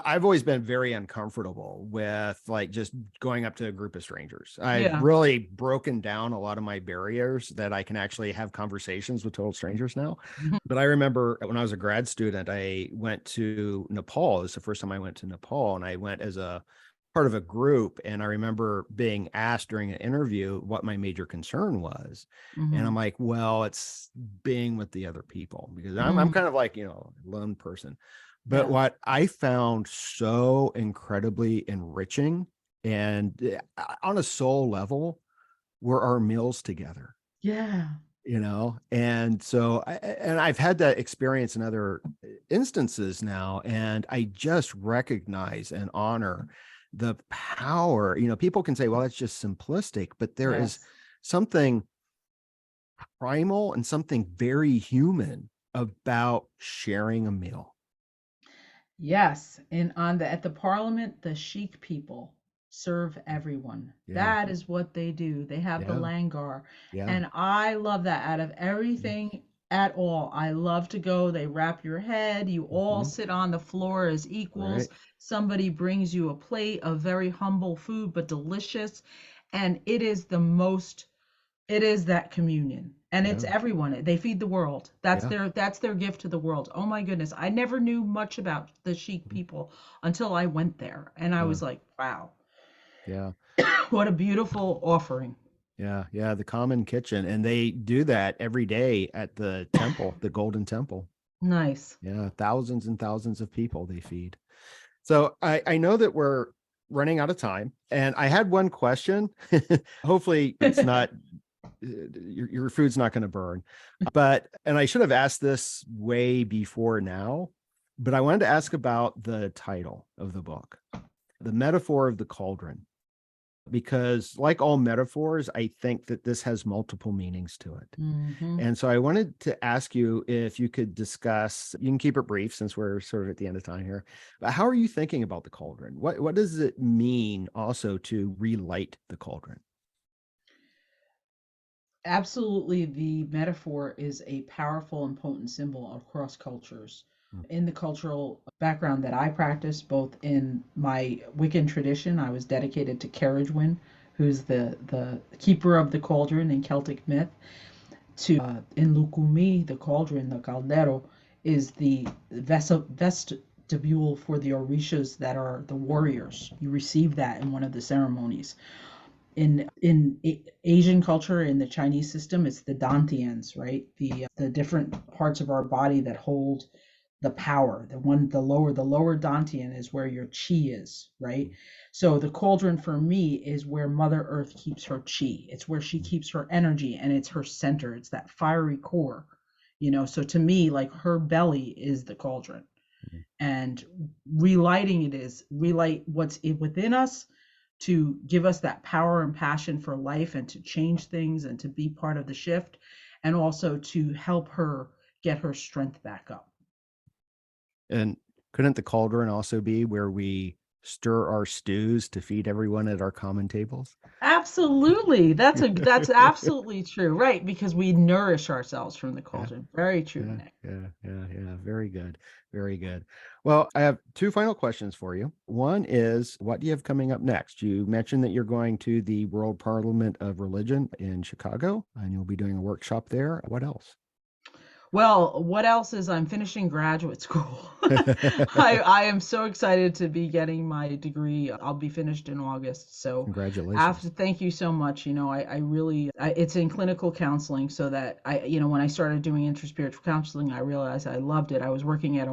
I've always been very uncomfortable with, like, just going up to a group of strangers. I've really broken down a lot of my barriers, that I can actually have conversations with total strangers now. But I remember when I was a grad student, I went to Nepal. It was the first time I went to Nepal, and I went as a part of a group, and I remember being asked during an interview what my major concern was. And I'm Mm-hmm. like, well, it's being with the other people, because I'm Mm, kind of like, a lone person. But yeah. what I found so incredibly enriching and on a soul level were our meals together. Yeah. And so and I've had that experience in other instances now, and I just recognize and honor the power. People can say, well, that's just simplistic, but there is Yes. something primal and something very human about sharing a meal. Yes, and at the parliament, the chic people serve everyone. Yeah, That is what they do. They have the yeah, langar, yeah. and I love that. Out of everything at all, I love to go. They wrap your head. You all Mm-hmm. sit on the floor as equals. Right. Somebody brings you a plate of very humble food, but delicious, and it is that communion. And it's Yeah, everyone. They feed the world. That's yeah, their gift to the world. Oh my goodness. I never knew much about the Sheik people until I went there. And I yeah, was like, wow, yeah. what a beautiful offering. Yeah, yeah, the common kitchen. And they do that every day at the temple, the Golden Temple. Nice. Yeah, thousands and thousands of people they feed. So I know that we're running out of time, and I had one question. Hopefully it's not your food's not going to burn. And I should have asked this way before now, but I wanted to ask about the title of the book, The Metaphor of the Cauldron, because like all metaphors, I think that this has multiple meanings to it. Hmm. And so I wanted to ask you if you could discuss, you can keep it brief since we're sort of at the end of time here, but how are you thinking about the cauldron? What does it mean also to relight the cauldron? Absolutely, the metaphor is a powerful and potent symbol across cultures. In the cultural background that I practice, both in my Wiccan tradition, I was dedicated to Carriagewin, who's the keeper of the cauldron in Celtic myth, to in Lukumi, the cauldron, the caldero, is the vestibule for the orishas that are the warriors. You receive that in one of the ceremonies. In Asian culture, in the Chinese system, it's the dantians, right? The different parts of our body that hold the power. The lower dantian is where your chi is, right? So the cauldron for me is where Mother Earth keeps her chi. It's where she keeps her energy, and it's her center. It's that fiery core. So to me, like, her belly is the cauldron, and relighting it is relight what's within us to give us that power and passion for life and to change things and to be part of the shift, and also to help her get her strength back up. And couldn't the cauldron also be where we stir our stews to feed everyone at our common tables? Absolutely. That's absolutely true. Right, because we nourish ourselves from the Yeah. cauldron. Very true, Yeah, Nick. yeah, yeah, yeah. Very good. Very good. Well, I have two final questions for you. One is, what do you have coming up next? You mentioned that you're going to the World Parliament of Religion in Chicago, and you'll be doing a workshop there. What else? Well, what else is I'm finishing graduate school. I am so excited to be getting my degree. I'll be finished in August. So Congratulations. thank you so much. I really, it's in clinical counseling, so that when I started doing interspiritual counseling, I realized I loved it. I was working at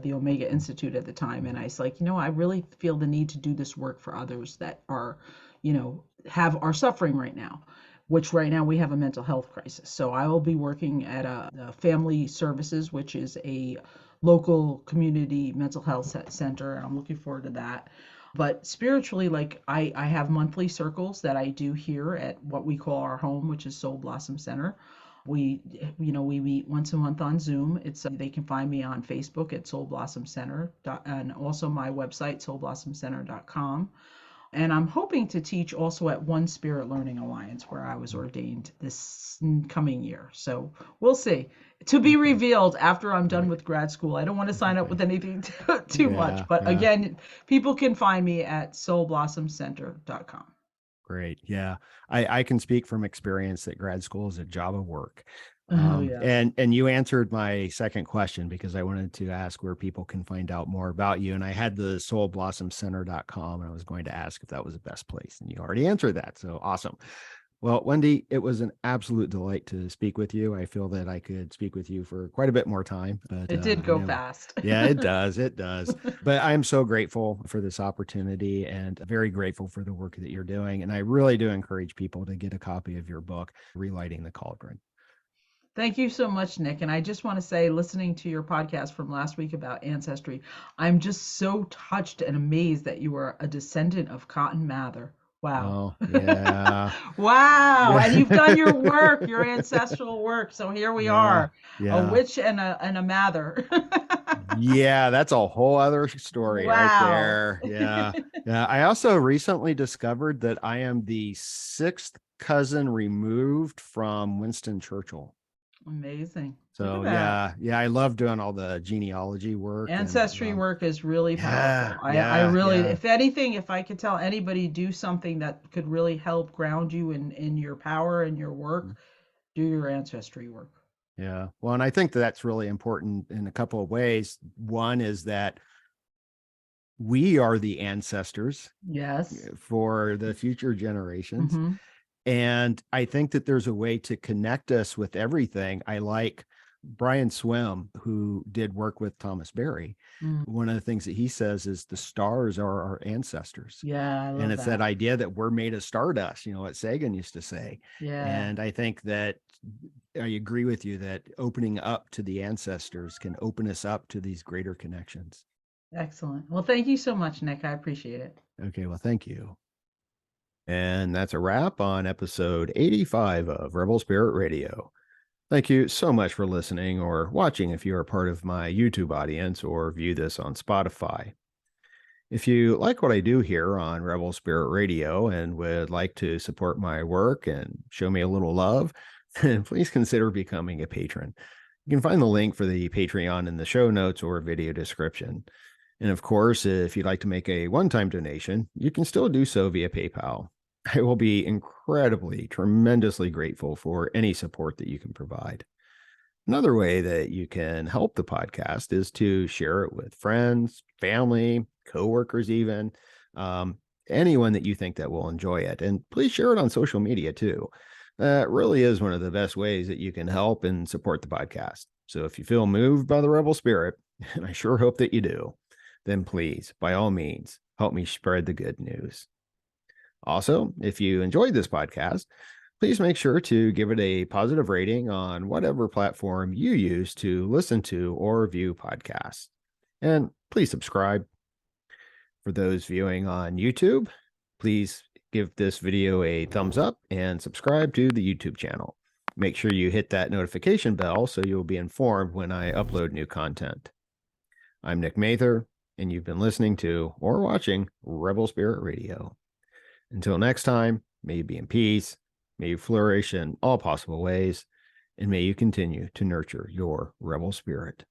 the Omega Institute at the time. And I was like, I really feel the need to do this work for others that are, are suffering right now, which right now we have a mental health crisis. So I will be working at a family services, which is a local community mental health center, and I'm looking forward to that. But spiritually, like, I have monthly circles that I do here at what we call our home, which is Soul Blossom Center. We, we meet once a month on Zoom. They can find me on Facebook at Soul Blossom Center, and also my website, soulblossomcenter.com. And I'm hoping to teach also at One Spirit Learning Alliance, where I was ordained this coming year. So we'll see. To be Okay. revealed after I'm done Right. with grad school. I don't want to sign up Okay. with anything too much. Yeah, But yeah. again, people can find me at soulblossomcenter.com. Great. Yeah. I can speak from experience that grad school is a job of work. Oh, yes. And you answered my second question, because I wanted to ask where people can find out more about you. And I had the soulblossomcenter.com, and I was going to ask if that was the best place. And you already answered that. So awesome. Well, Wendy, it was an absolute delight to speak with you. I feel that I could speak with you for quite a bit more time, but It did I go know, fast. yeah, it does. It does. But I'm so grateful for this opportunity, and very grateful for the work that you're doing. And I really do encourage people to get a copy of your book, Relighting the Cauldron. Thank you so much, Nick. And I just want to say, listening to your podcast from last week about ancestry, I'm just so touched and amazed that you are a descendant of Cotton Mather. Wow. Oh, yeah. Wow. And you've done your Yeah. work, your ancestral work. So here we Yeah. are, a Yeah. witch and a Mather. Yeah, that's a whole other story right Wow. there. Yeah. Yeah. I also recently discovered that I am the sixth cousin removed from Winston Churchill. Amazing. Look at So that. yeah, I love doing all the genealogy work, and Ancestry work is really yeah, powerful. I yeah, really, yeah. if anything, if I could tell anybody, do something that could really help ground you in your power and your work, do your ancestry work. Yeah. Well, and I think that's really important in a couple of ways. One is that we are the ancestors Yes. for the future generations. Mm-hmm. And I think that there's a way to connect us with everything. I like Brian Swim, who did work with Thomas Berry. Mm. One of the things that he says is the stars are our ancestors. Yeah, I And love it's that that. idea that we're made of stardust, what Sagan used to say. Yeah. And I think that I agree with you that opening up to the ancestors can open us up to these greater connections. Excellent. Well, thank you so much, Nick. I appreciate it. Okay, well, thank you. And that's a wrap on episode 85 of Rebel Spirit Radio. Thank you so much for listening or watching if you're a part of my YouTube audience or view this on Spotify. If you like what I do here on Rebel Spirit Radio and would like to support my work and show me a little love, then please consider becoming a patron. You can find the link for the Patreon in the show notes or video description. And of course, if you'd like to make a one-time donation, you can still do so via PayPal. I will be incredibly, tremendously grateful for any support that you can provide. Another way that you can help the podcast is to share it with friends, family, coworkers, even anyone that you think that will enjoy it. And please share it on social media too. That really is one of the best ways that you can help and support the podcast. So if you feel moved by the rebel spirit, and I sure hope that you do, then please, by all means, help me spread the good news. Also, if you enjoyed this podcast, please make sure to give it a positive rating on whatever platform you use to listen to or view podcasts. And please subscribe. For those viewing on YouTube, please give this video a thumbs up and subscribe to the YouTube channel. Make sure you hit that notification bell so you'll be informed when I upload new content. I'm Nick Mather, and you've been listening to or watching Rebel Spirit Radio. Until next time, may you be in peace, may you flourish in all possible ways, and may you continue to nurture your rebel spirit.